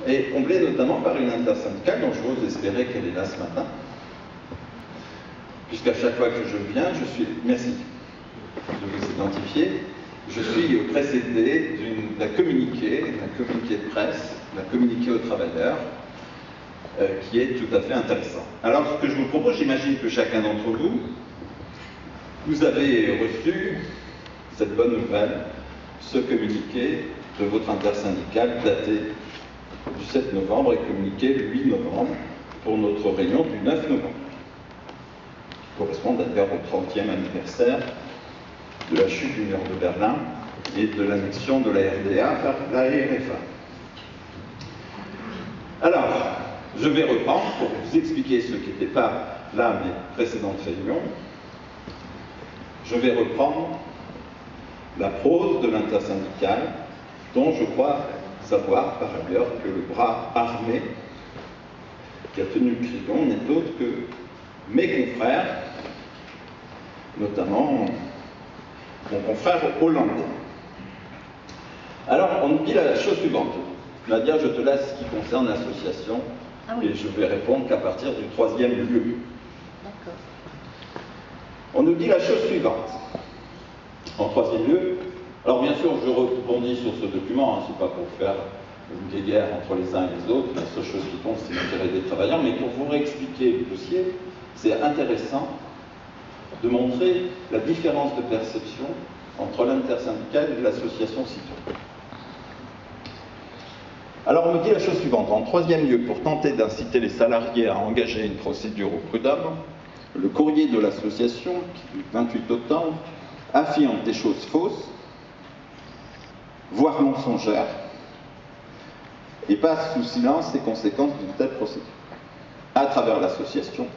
et comblée notamment par une intersyndicale dont j'ose espérer qu'elle est là ce matin, puisqu'à chaque fois que je viens, je suis... Merci de vous identifier. Je suis précédé d'un communiqué de presse, d'un communiqué aux travailleurs, qui est tout à fait intéressant. Alors, ce que je vous propose, j'imagine que chacun d'entre vous, vous avez reçu cette bonne nouvelle, ce communiqué de votre intersyndicale daté du 7 novembre et communiqué le 8 novembre pour notre réunion du 9 novembre, qui correspond d'ailleurs au 30e anniversaire de la chute du mur de Berlin et de l'annexion de la RDA par la RFA. Alors, je vais reprendre pour vous expliquer ce qui n'était pas là mes précédentes réunions. Je vais reprendre la prose de l'intersyndicale, dont je crois savoir par ailleurs que le bras armé qui a tenu le crayon n'est autre que mes confrères, notamment mon confrère hollandais. Alors, on nous dit la chose suivante. Nadia, je te laisse ce qui concerne l'association, et je vais répondre qu'à partir du 3e lieu. D'accord. On nous dit la chose suivante. En 3e lieu, alors bien sûr, je rebondis sur ce document, hein, c'est pas pour faire une guerre entre les uns et les autres, la seule chose qui compte, c'est l'intérêt des travailleurs, mais pour vous réexpliquer le dossier, c'est intéressant de montrer la différence de perception entre l'intersyndicale et l'association citoyenne. Alors on me dit la chose suivante. En 3e lieu, pour tenter d'inciter les salariés à engager une procédure au prud'homme, le courrier de l'association, du 28 octobre, affirme des choses fausses, voire mensongères, et passe sous silence les conséquences d'une telle procédure. À travers l'association,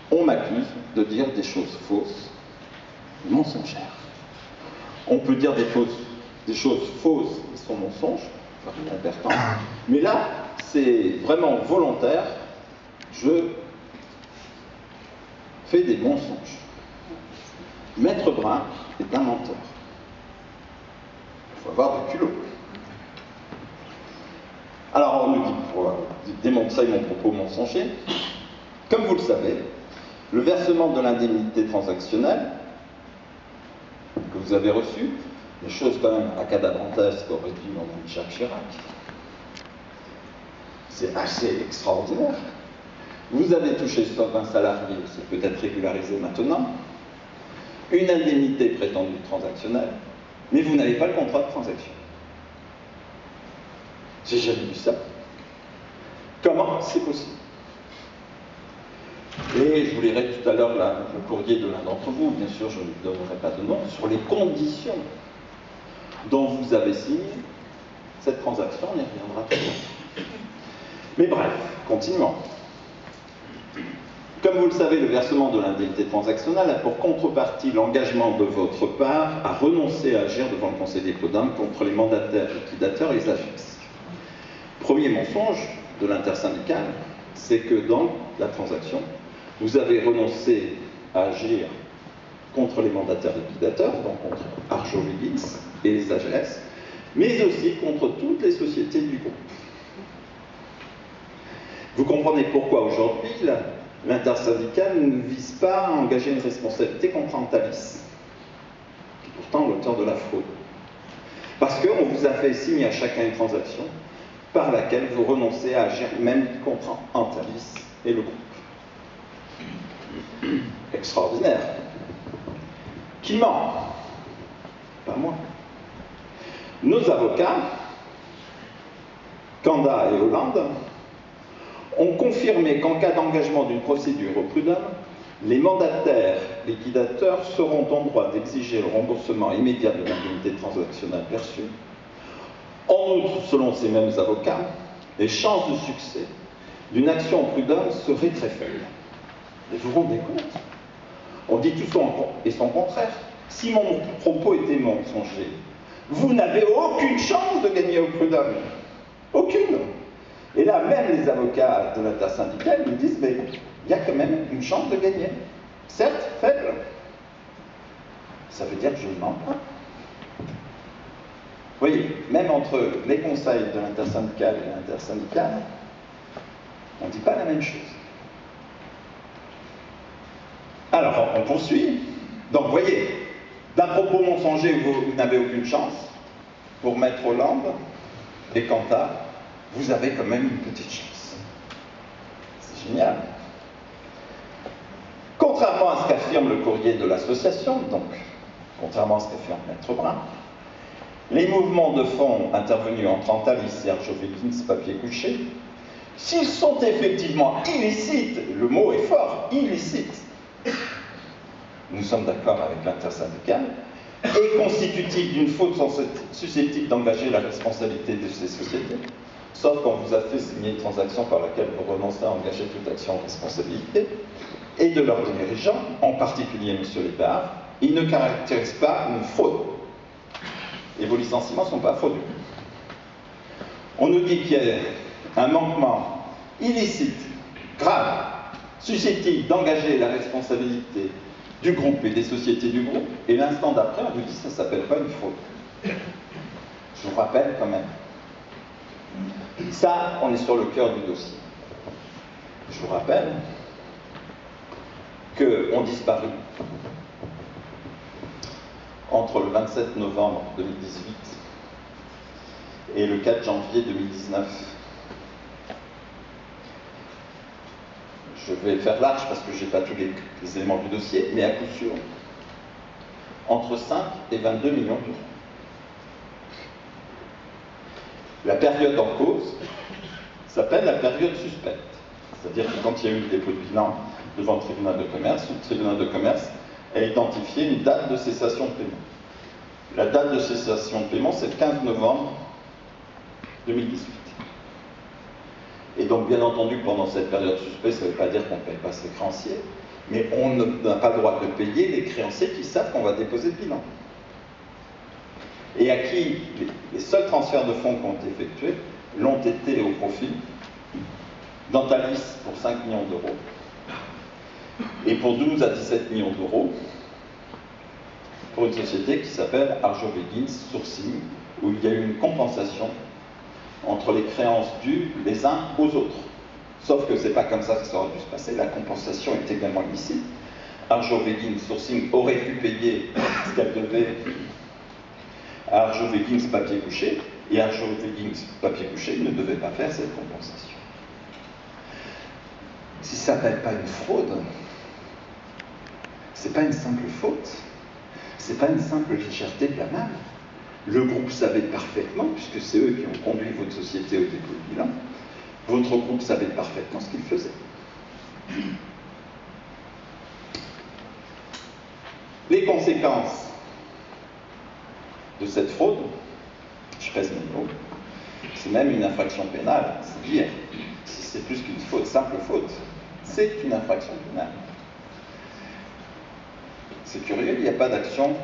on m'accuse de dire des choses fausses, mensongères. On peut dire des choses fausses qui sont mensonges, mais là, c'est vraiment volontaire, je fais des mensonges. Maître Brun est un menteur. Il faut avoir du culot. Alors, on nous dit, pour démontrer mon propos mensonger, comme vous le savez, le versement de l'indemnité transactionnelle que vous avez reçu, des choses quand même acadabrantesques qu'aurait dit mon ami Jacques Chirac, c'est assez extraordinaire. Vous avez touché, sauf un salarié, c'est peut-être régularisé maintenant, une indemnité prétendue transactionnelle, mais vous n'avez pas le contrat de transaction. J'ai jamais vu ça. Comment c'est possible? Et je vous lirai tout à l'heure le courrier de l'un d'entre vous, bien sûr je ne donnerai pas de nom, sur les conditions dont vous avez signé cette transaction, on y reviendra tout à l'heure. Mais bref, continuons. Comme vous le savez, le versement de l'indemnité transactionnelle a pour contrepartie l'engagement de votre part à renoncer à agir devant le Conseil des prud'hommes contre les mandataires, liquidateurs et les AGES. Premier mensonge de l'intersyndicale, c'est que dans la transaction, vous avez renoncé à agir contre les mandataires liquidateurs, donc contre Arjowiggins et les AGS, mais aussi contre toutes les sociétés du groupe. Vous comprenez pourquoi aujourd'hui l'intersyndicale ne vise pas à engager une responsabilité contre Antalis, qui est pourtant l'auteur de la fraude. Parce qu'on vous a fait signer à chacun une transaction par laquelle vous renoncez à agir même contre Antalis et le groupe. Extraordinaire. Qui ment? Pas moi. Nos avocats, Kanda et Hollande, ont confirmé qu'en cas d'engagement d'une procédure au prud'homme, les mandataires liquidateurs seront en droit d'exiger le remboursement immédiat de l'indemnité transactionnelle perçue. En outre, selon ces mêmes avocats, les chances de succès d'une action au prud'homme seraient très faibles. Mais vous vous rendez compte? On dit tout et son contraire. Si mon propos était mensonger, vous n'avez aucune chance de gagner au prud'homme. Aucune. Et là, même les avocats de l'intersyndicale nous disent, mais il y a quand même une chance de gagner. Certes, faible. Ça veut dire que je ne mens pas. Vous voyez, même entre les conseils de l'intersyndicale et l'intersyndicale, on ne dit pas la même chose. Alors, on poursuit. Donc, vous voyez, d'un propos mensonger, vous n'avez aucune chance. Pour Maître Hollande et Cantat, vous avez quand même une petite chance. C'est génial. Contrairement à ce qu'affirme le courrier de l'association, donc, contrairement à ce qu'affirme Maître Brun, les mouvements de fond intervenus entre Antalis et Arjowiggins papier couché, s'ils sont effectivement illicites, le mot est fort, illicites, nous sommes d'accord avec l'intersyndicale, et constitutifs d'une faute susceptible d'engager la responsabilité de ces sociétés, sauf quand vous a fait signer une transaction par laquelle vous renoncez à engager toute action en responsabilité, et de leurs dirigeants, en particulier M. Lépard, ils ne caractérisent pas une fraude. Et vos licenciements ne sont pas frauduleux. On nous dit qu'il y a un manquement illicite, grave, susceptible d'engager la responsabilité du groupe et des sociétés du groupe, et l'instant d'après, on vous dit que ça ne s'appelle pas une fraude. Je vous rappelle quand même. Ça, on est sur le cœur du dossier. Je vous rappelle qu'ont disparu entre le 27 novembre 2018 et le 4 janvier 2019. Je vais faire large parce que je n'ai pas tous les éléments du dossier, mais à coup sûr, entre 5 et 22 millions d'euros. La période en cause s'appelle la période suspecte. C'est-à-dire que quand il y a eu le dépôt de bilan devant le tribunal de commerce, le tribunal de commerce a identifié une date de cessation de paiement. La date de cessation de paiement, c'est le 15 novembre 2018. Et donc, bien entendu, pendant cette période suspecte, ça ne veut pas dire qu'on ne paye pas ses créanciers, mais on n'a pas le droit de payer les créanciers qui savent qu'on va déposer le bilan. Et à qui les seuls transferts de fonds qui ont été effectués l'ont été au profit d'Antalis pour 5 millions d'euros et pour 12 à 17 millions d'euros pour une société qui s'appelle Arjowiggins Sourcing, où il y a eu une compensation entre les créances dues les uns aux autres. Sauf que c'est pas comme ça que ça aurait dû se passer, la compensation est également illicite. Arjowiggins Sourcing aurait pu payer ce qu'elle devait à Arjowiggins papier couché, et Arjowiggins papier couché ne devait pas faire cette compensation. Si ça ne s'appelle pas une fraude, c'est pas une simple faute, c'est pas une simple légèreté blâmable. Le groupe savait parfaitement, puisque c'est eux qui ont conduit votre société au dépôt de bilan, votre groupe savait parfaitement ce qu'il faisait. Les conséquences de cette fraude, je pèse mes mots, c'est même une infraction pénale, c'est dire, si c'est plus qu'une faute, simple faute, c'est une infraction pénale. C'est curieux, il n'y a pas d'action,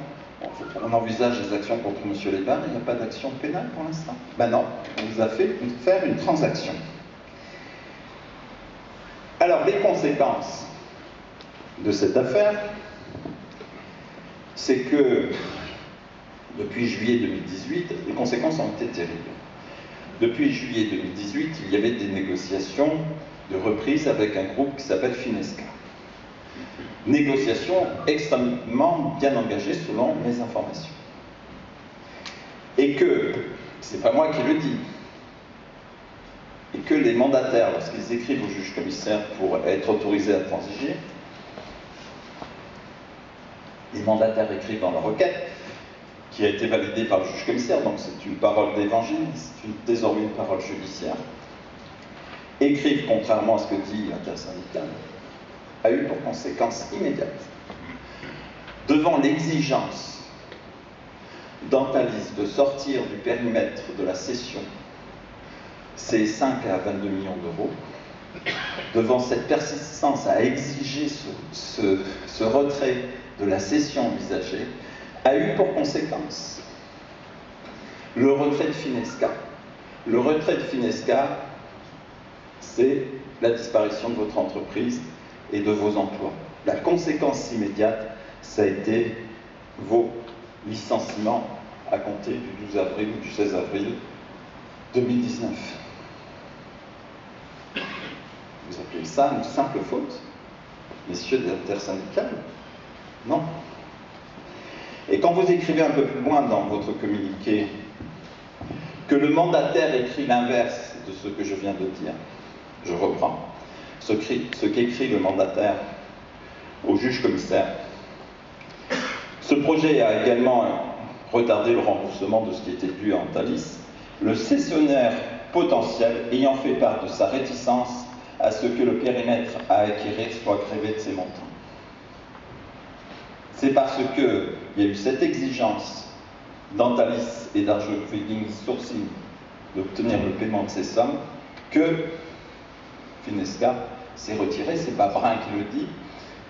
on envisage des actions contre M. Lépard, il n'y a pas d'action pénale pour l'instant. Ben non, on vous a fait faire une transaction. Alors, les conséquences de cette affaire, c'est que depuis juillet 2018, les conséquences ont été terribles. Depuis juillet 2018, il y avait des négociations de reprise avec un groupe qui s'appelle Finesca. Négociations extrêmement bien engagées selon mes informations. Et que, c'est pas moi qui le dis, et que les mandataires, lorsqu'ils écrivent au juge commissaire pour être autorisés à transiger, les mandataires écrivent dans leur requête, qui a été validée par le juge commissaire, donc c'est une parole d'évangile, c'est désormais une parole judiciaire, écrivent, contrairement à ce que dit l'intersyndicale, a eu pour conséquence immédiate, devant l'exigence d'Antalis de sortir du périmètre de la cession ces 5 à 22 millions d'euros, devant cette persistance à exiger ce retrait de la cession envisagée, a eu pour conséquence le retrait de Finesca. Le retrait de Finesca, c'est la disparition de votre entreprise et de vos emplois. La conséquence immédiate, ça a été vos licenciements à compter du 12 avril ou du 16 avril 2019. Vous appelez ça une simple faute, messieurs de l'intersyndicale? Non. Et quand vous écrivez un peu plus loin dans votre communiqué que le mandataire écrit l'inverse de ce que je viens de dire, je reprends ce qu'écrit le mandataire au juge-commissaire. Ce projet a également retardé le remboursement de ce qui était dû à Antalis, le cessionnaire potentiel ayant fait part de sa réticence à ce que le périmètre à acquérir soit grévé de ses montants. C'est parce qu'il y a eu cette exigence d'Antalis et d'Arjo Trading Sourcing d'obtenir le paiement de ces sommes que Finesca s'est retiré. C'est pas Brun qui le dit,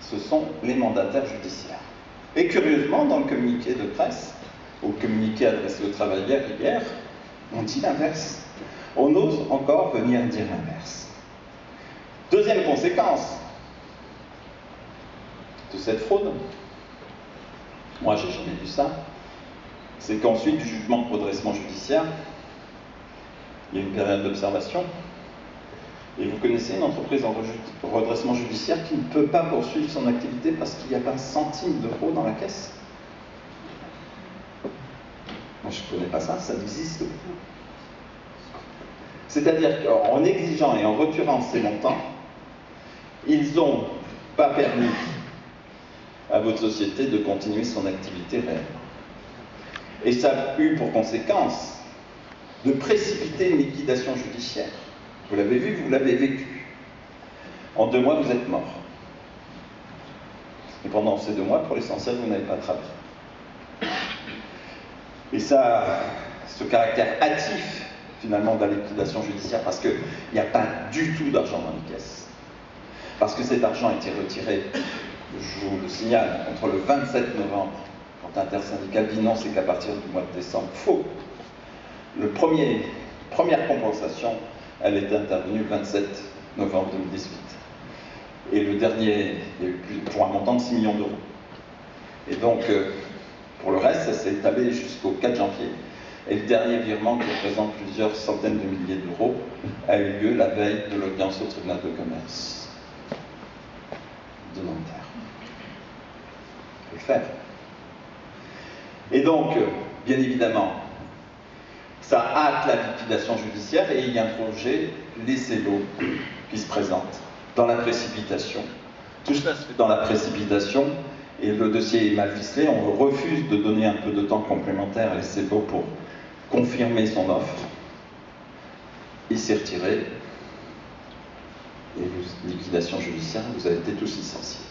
ce sont les mandataires judiciaires. Et curieusement, dans le communiqué de presse, au communiqué adressé aux travailleurs hier, on dit l'inverse. On ose encore venir dire l'inverse. Deuxième conséquence de cette fraude, moi j'ai jamais vu ça, c'est qu'ensuite du jugement de redressement judiciaire, il y a une période d'observation, et vous connaissez une entreprise en redressement judiciaire qui ne peut pas poursuivre son activité parce qu'il n'y a pas un centime d'euro dans la caisse. Moi je ne connais pas ça, ça existe. C'est-à-dire qu'en exigeant et en retirant ces montants, ils n'ont pas permis à votre société de continuer son activité réelle. Et ça a eu pour conséquence de précipiter une liquidation judiciaire. Vous l'avez vu, vous l'avez vécu. En 2 mois, vous êtes mort. Et pendant ces 2 mois, pour l'essentiel, vous n'avez pas travaillé. Et ça, ce caractère hâtif, finalement, de la liquidation judiciaire, parce qu'il n'y a pas du tout d'argent dans les caisses. Parce que cet argent a été retiré, je vous le signale, entre le 27 novembre, quand l'intersyndicale dit non, c'est qu'à partir du mois de décembre. Faux. Première compensation, elle est intervenue le 27 novembre 2018. Et le dernier, il y a eu pour un montant de 6 millions d'euros. Et donc, pour le reste, ça s'est étalé jusqu'au 4 janvier. Et le dernier virement, qui représente plusieurs centaines de milliers d'euros, a eu lieu la veille de l'audience au tribunal de commerce de Nanterre. Il faut le faire. Et donc, bien évidemment, ça hâte la liquidation judiciaire et il y a un projet, les CELO, qui se présente dans la précipitation. Tout cela se fait dans la précipitation et le dossier est mal ficelé. On refuse de donner un peu de temps complémentaire à l'ECELO pour confirmer son offre. Il s'est retiré et liquidation judiciaire, vous avez été tous licenciés.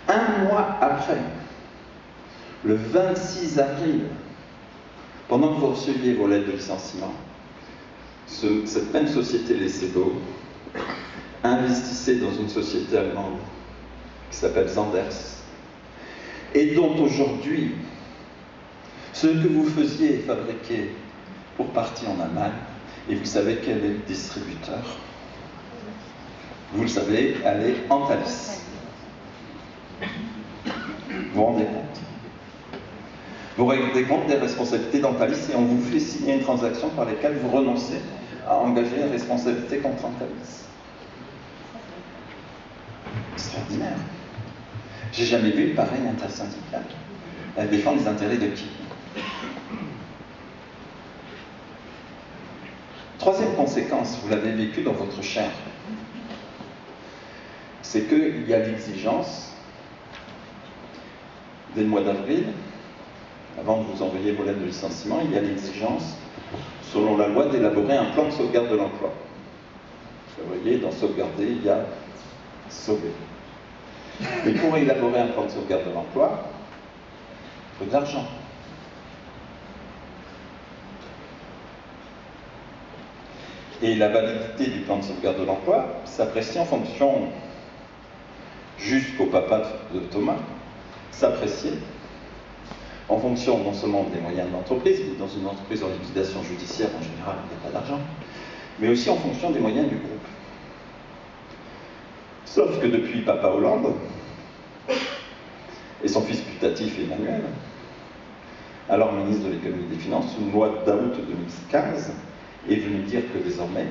1 mois après, le 26 avril, pendant que vous receviez vos lettres de licenciement, cette même société, les CELO, investissait dans une société allemande qui s'appelle Sanders, et dont aujourd'hui, ce que vous faisiez fabriquer pour partie en Allemagne, et vous savez quel est le distributeur? Vous le savez, elle est Antalis. Vous vous rendez compte? Vous vous rendez compte des responsabilités d'Antalis et on vous fait signer une transaction par laquelle vous renoncez à engager une responsabilité contre Antalis. Extraordinaire. J'ai jamais vu une pareille intersyndicale. Elle défend les intérêts de qui? Troisième conséquence, vous l'avez vécu dans votre chair, c'est qu'il y a l'exigence, dès le mois d'avril, avant de vous envoyer vos lettres de licenciement, il y a l'exigence, selon la loi, d'élaborer un plan de sauvegarde de l'emploi. Vous voyez, dans sauvegarder, il y a sauver. Et pour élaborer un plan de sauvegarde de l'emploi, il faut de l'argent. Et la validité du plan de sauvegarde de l'emploi s'apprécie en fonction, jusqu'au papa de Thomas, s'apprécier en fonction non seulement des moyens de l'entreprise, mais dans une entreprise en liquidation judiciaire, en général, il n'y a pas d'argent, mais aussi en fonction des moyens du groupe. Sauf que depuis Papa Hollande, et son fils putatif Emmanuel, alors ministre de l'économie et des finances, une loi d'août 2015 est venue dire que désormais